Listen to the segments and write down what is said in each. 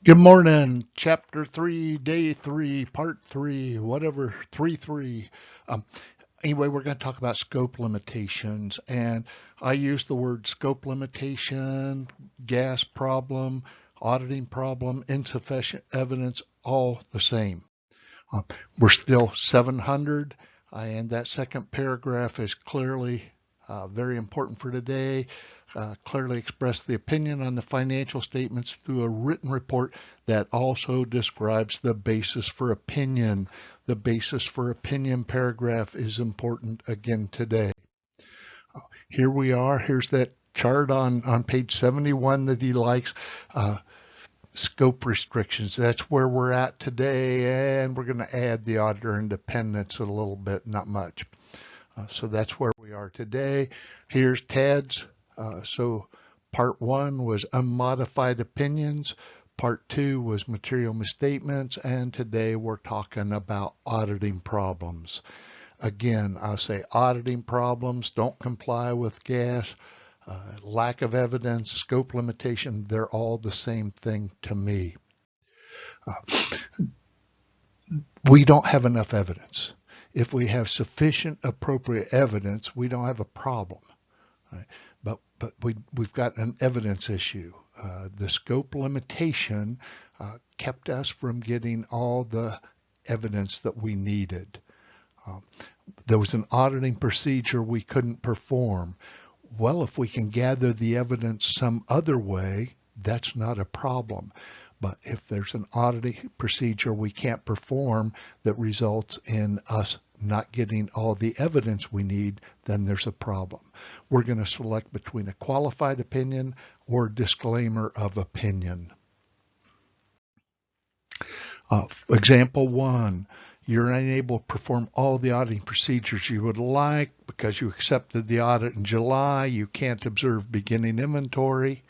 Good morning, chapter 3, day 3, part 3, whatever, 3. Um, anyway, we're going to talk about scope limitations, and I use the word scope limitation, gas problem, auditing problem, insufficient evidence, all the same. Uh, we're still 700, and that second paragraph is clearly very important for today. Clearly express the opinion on the financial statements through a written report that also describes the basis for opinion. The basis for opinion paragraph is important again today. Here we are. Here's that chart on page 71 that he likes. Scope restrictions. That's where we're at today, and we're going to add the auditor independence a little bit, not much. So that's where we are today. Here's Ted's. So part 1 was unmodified opinions. Part 2 was material misstatements, and today we're talking about auditing problems. Again, I'll say auditing problems, don't comply with gas, lack of evidence, scope limitation, they're all the same thing to me. We don't have enough evidence. If we have sufficient appropriate evidence, we don't have a problem. Right? But we've got an evidence issue. The scope limitation kept us from getting all the evidence that we needed. There was an auditing procedure we couldn't perform. Well, if we can gather the evidence some other way, that's not a problem. But if there's an auditing procedure we can't perform that results in us not getting all the evidence we need, then there's a problem. We're going to select between a qualified opinion or disclaimer of opinion. Example 1. You're unable to perform all the auditing procedures you would like because you accepted the audit in July. You can't observe beginning inventory.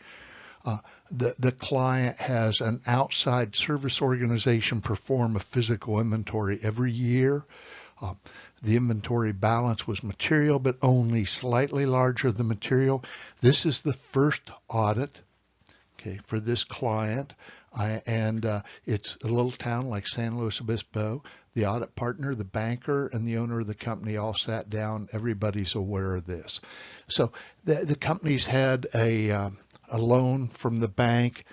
The client has an outside service organization perform a physical inventory every year. The inventory balance was material, but only slightly larger than material. This is the first audit, okay, for this client. It's a little town like San Luis Obispo. The audit partner, the banker, and the owner of the company all sat down. Everybody's aware of this. So the company's had a loan from the bank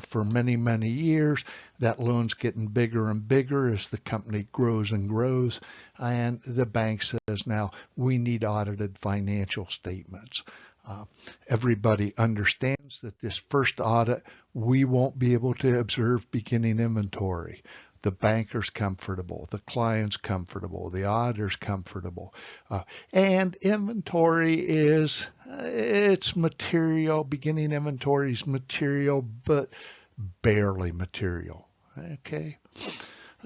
for many, many years. That loan's getting bigger and bigger as the company grows and grows. And the bank says, now we need audited financial statements. Everybody understands that this first audit, we won't be able to observe beginning inventory. The banker's comfortable, the client's comfortable, the auditor's comfortable. And inventory it's material, beginning inventory is material, but barely material. Okay.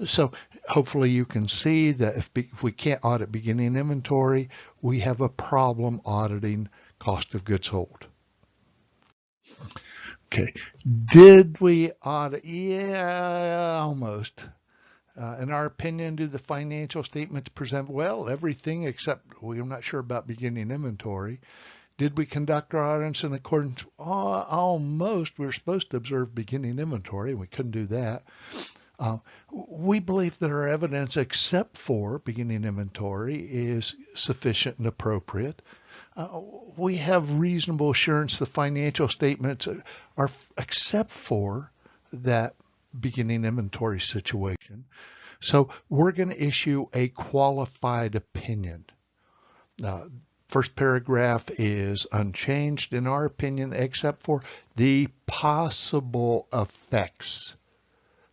So hopefully you can see that if we can't audit beginning inventory, we have a problem auditing cost of goods sold. Okay. Did we audit? Yeah, almost. In our opinion, do the financial statements present well? Everything except we're not sure about beginning inventory. Did we conduct our audits in accordance? Almost. We were supposed to observe beginning inventory, and we couldn't do that. We believe that our evidence, except for beginning inventory, is sufficient and appropriate. We have reasonable assurance the financial statements are, except for that beginning inventory situation. So we're going to issue a qualified opinion. First paragraph is unchanged in our opinion, except for the possible effects.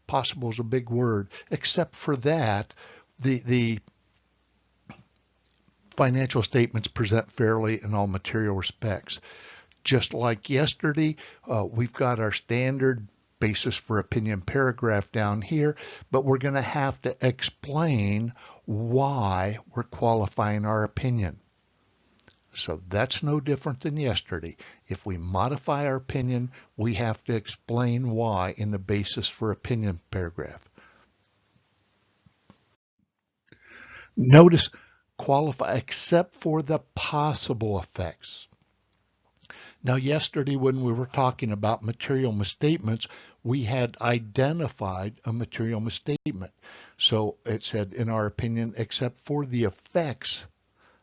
Possible is a big word. Except for that, the financial statements present fairly in all material respects. Just like yesterday, we've got our standard basis for opinion paragraph down here, but we're going to have to explain why we're qualifying our opinion. So that's no different than yesterday. If we modify our opinion, we have to explain why in the basis for opinion paragraph. Notice qualify except for the possible effects. Now, yesterday when we were talking about material misstatements, we had identified a material misstatement. So it said, in our opinion, except for the effects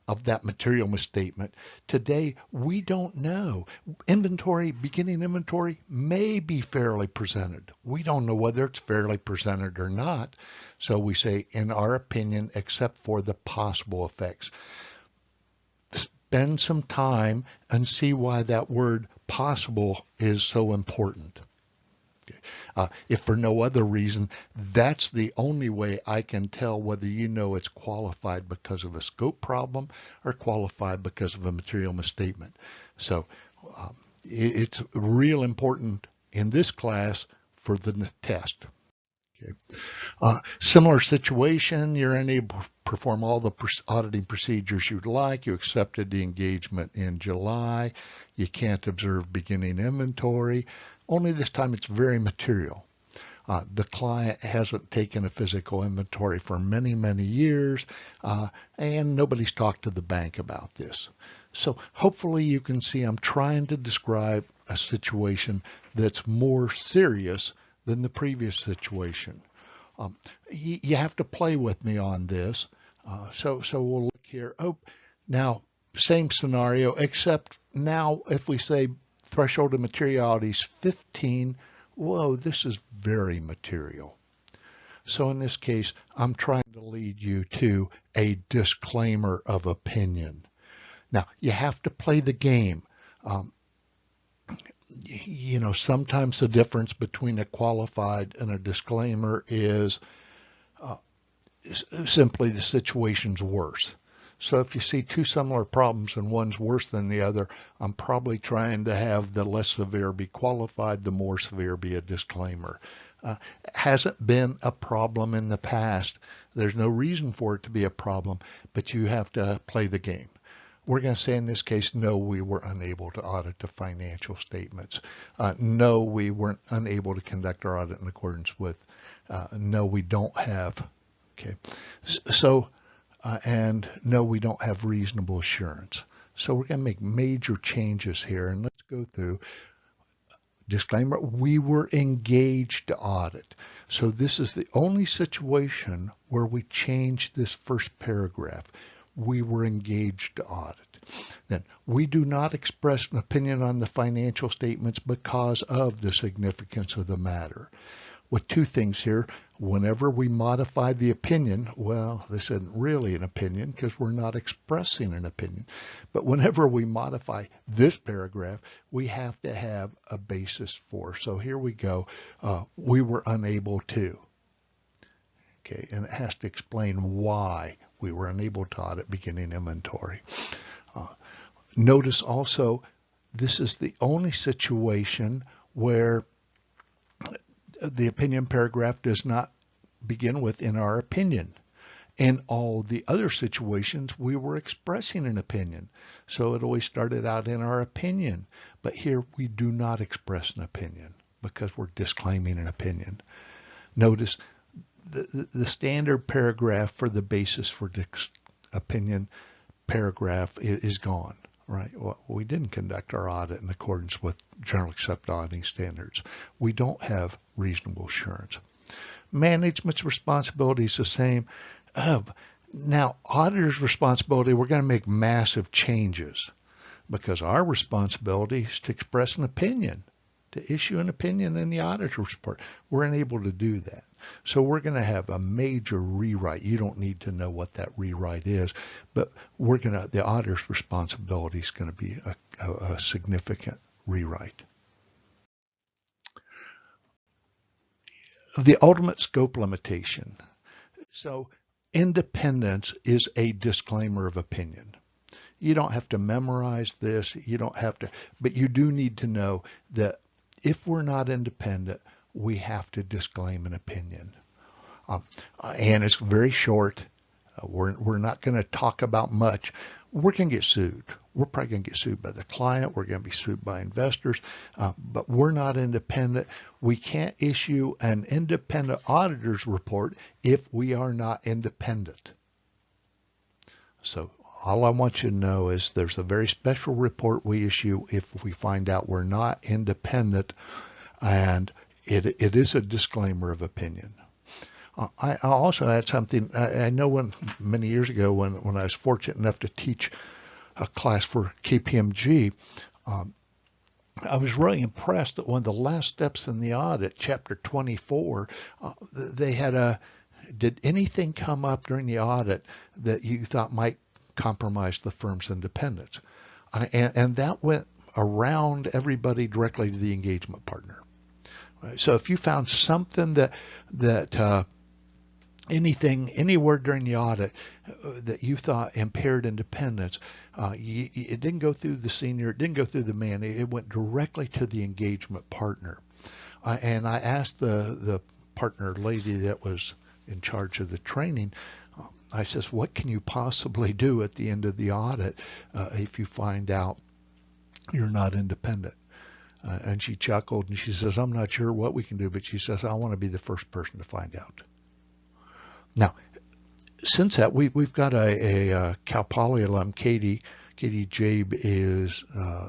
of that material misstatement. Today, we don't know. Inventory, beginning inventory may be fairly presented. We don't know whether it's fairly presented or not. So we say, in our opinion, except for the possible effects. Spend some time and see why that word possible is so important. If for no other reason, that's the only way I can tell whether you know it's qualified because of a scope problem or qualified because of a material misstatement. So it's real important in this class for the test. Okay. Similar situation, you're unable to perform all the auditing procedures you'd like. You accepted the engagement in July. You can't observe beginning inventory. Only this time it's very material. The client hasn't taken a physical inventory for many, many years, and nobody's talked to the bank about this. So hopefully you can see I'm trying to describe a situation that's more serious than the previous situation. You have to play with me on this. So we'll look here. Oh, now same scenario, except now if we say threshold of materiality is 15, whoa, this is very material. So in this case, I'm trying to lead you to a disclaimer of opinion. Now, you have to play the game. Sometimes the difference between a qualified and a disclaimer is simply the situation's worse. So if you see two similar problems and one's worse than the other, I'm probably trying to have the less severe be qualified, the more severe be a disclaimer. Hasn't been a problem in the past. There's no reason for it to be a problem, but you have to play the game. We're going to say in this case, no, we were unable to audit the financial statements. No, we weren't unable to conduct our audit in accordance with. No, we don't have. Okay. So, and no, we don't have reasonable assurance. So we're going to make major changes here, and let's go through. Disclaimer, we were engaged to audit. So this is the only situation where we changed this first paragraph. We were engaged to audit. Then, we do not express an opinion on the financial statements because of the significance of the matter. With two things here, whenever we modify the opinion, well, this isn't really an opinion because we're not expressing an opinion. But whenever we modify this paragraph, we have to have a basis for. So here we go. We were unable to. Okay, and it has to explain why we were unable to audit beginning inventory. Notice also, this is the only situation where the opinion paragraph does not begin with "in our opinion." In all the other situations, we were expressing an opinion. So it always started out "in our opinion." But here we do not express an opinion because we're disclaiming an opinion. Notice the standard paragraph for the basis for opinion paragraph is gone. Right. Well, we didn't conduct our audit in accordance with generally accepted auditing standards. We don't have reasonable assurance. Management's responsibility is the same. Now, auditor's responsibility, we're going to make massive changes because our responsibility is to express an opinion, to issue an opinion in the auditor's report. We're unable to do that. So we're going to have a major rewrite. You don't need to know what that rewrite is, but the auditor's responsibility is going to be a significant rewrite. The ultimate scope limitation. So independence is a disclaimer of opinion. You don't have to memorize this. You don't have to, but you do need to know that if we're not independent, we have to disclaim an opinion. And it's very short. We're not going to talk about much. We're going to get sued. We're probably going to get sued by the client. We're going to be sued by investors. But we're not independent. We can't issue an independent auditor's report if we are not independent. So All I want you to know is there's a very special report we issue if we find out we're not independent, and it is a disclaimer of opinion. I also had something. I know many years ago when I was fortunate enough to teach a class for KPMG, I was really impressed that one of the last steps in the audit, chapter 24, they had did anything come up during the audit that you thought might compromise the firm's independence? And that went around everybody directly to the engagement partner. Right? So if you found something that anything, anywhere during the audit that you thought impaired independence, it didn't go through the senior, it didn't go through the man, it went directly to the engagement partner. And I asked the partner lady that was in charge of the training, I says, what can you possibly do at the end of the audit if you find out you're not independent? And she chuckled and she says, I'm not sure what we can do, but she says, I want to be the first person to find out. Now, since that, we've got a Cal Poly alum, Katie Jabe is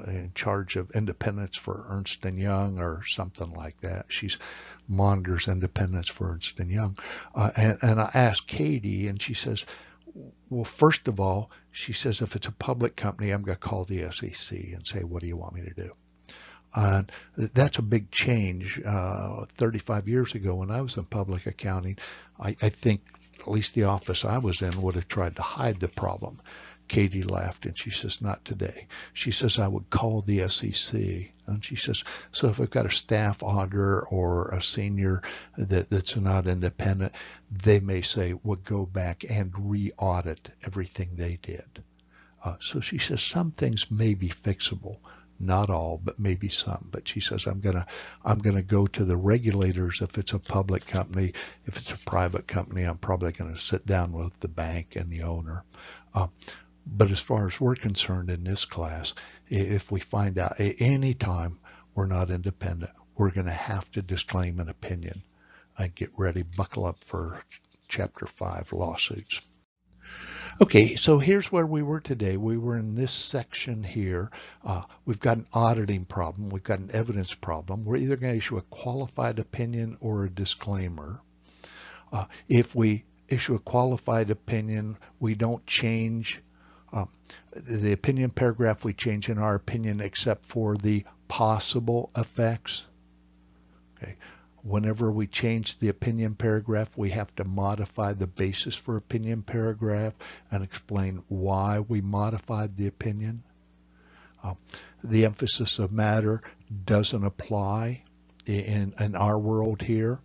in charge of independence for Ernst & Young or something like that. She's monitors independence for Ernst & Young. And I asked Katie, and she says, well, first of all, she says, if it's a public company, I'm going to call the SEC and say, what do you want me to do? And that's a big change. 35 years ago when I was in public accounting, I think at least the office I was in would have tried to hide the problem. Katie laughed and she says, not today. She says, I would call the SEC. And she says, so if I've got a staff auditor or a senior that's not independent, they may say, well, go back and re-audit everything they did. So she says, some things may be fixable. Not all, but maybe some. But she says, I'm gonna go to the regulators if it's a public company. If it's a private company, I'm probably going to sit down with the bank and the owner. But as far as we're concerned in this class, if we find out at any time we're not independent, we're going to have to disclaim an opinion and get ready, buckle up for Chapter 5 lawsuits. Okay, so here's where we were today. We were in this section here. We've got an auditing problem. We've got an evidence problem. We're either going to issue a qualified opinion or a disclaimer. If we issue a qualified opinion, we don't change the opinion paragraph. We change in our opinion except for the possible effects. Okay. Whenever we change the opinion paragraph, we have to modify the basis for opinion paragraph and explain why we modified the opinion. The emphasis of matter doesn't apply in our world here.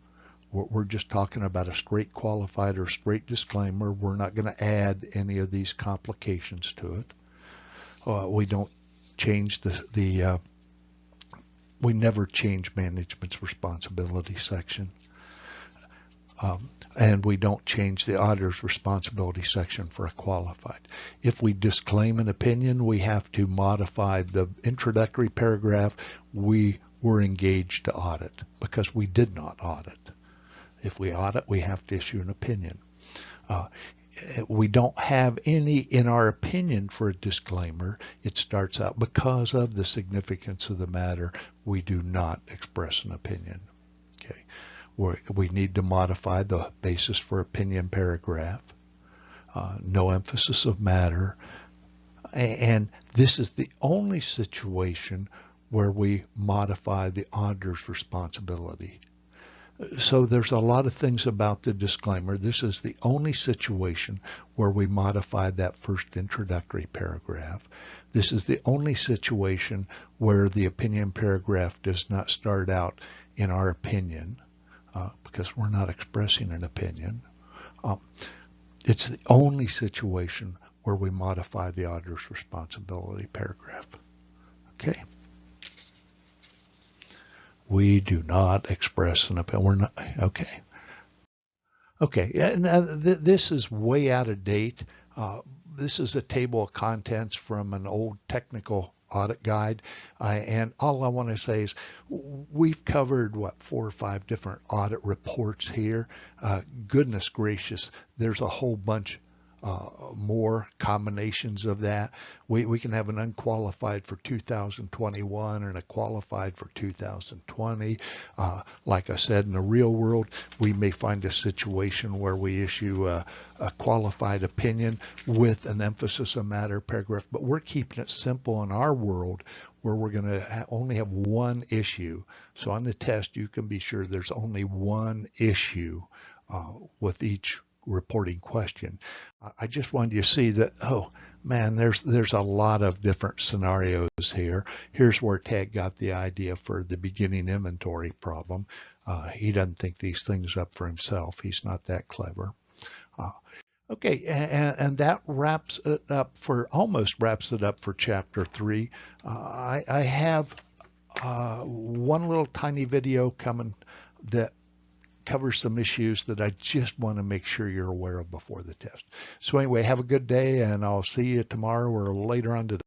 We're just talking about a straight qualified or straight disclaimer. We're not going to add any of these complications to it. We don't change we never change management's responsibility section. And we don't change the auditor's responsibility section for a qualified. If we disclaim an opinion, we have to modify the introductory paragraph. We were engaged to audit because we did not audit. If we audit, we have to issue an opinion. We don't have any in our opinion for a disclaimer. It starts out because of the significance of the matter, we do not express an opinion. Okay, we need to modify the basis for opinion paragraph. No emphasis of matter, and this is the only situation where we modify the auditor's responsibility. So there's a lot of things about the disclaimer. This is the only situation where we modified that first introductory paragraph. This is the only situation where the opinion paragraph does not start out in our opinion, because we're not expressing an opinion. It's the only situation where we modify the auditor's responsibility paragraph. Okay. We do not express an opinion. We're not, okay. Okay, now this is way out of date. This is a table of contents from an old technical audit guide. And all I want to say is we've covered, 4 or 5 different audit reports here. Goodness gracious, there's a whole bunch more combinations of that. We can have an unqualified for 2021 and a qualified for 2020. Like I said, in the real world, we may find a situation where we issue a qualified opinion with an emphasis on matter paragraph, but we're keeping it simple in our world where we're going to only have one issue. So on the test, you can be sure there's only one issue with each reporting question. I just wanted you to see that, oh man, there's a lot of different scenarios here. Here's where Ted got the idea for the beginning inventory problem. He doesn't think these things up for himself. He's not that clever. Okay, and that wraps it up almost wraps it up for chapter 3. I have one little tiny video coming that covers some issues that I just want to make sure you're aware of before the test. So anyway, have a good day, and I'll see you tomorrow or later on today.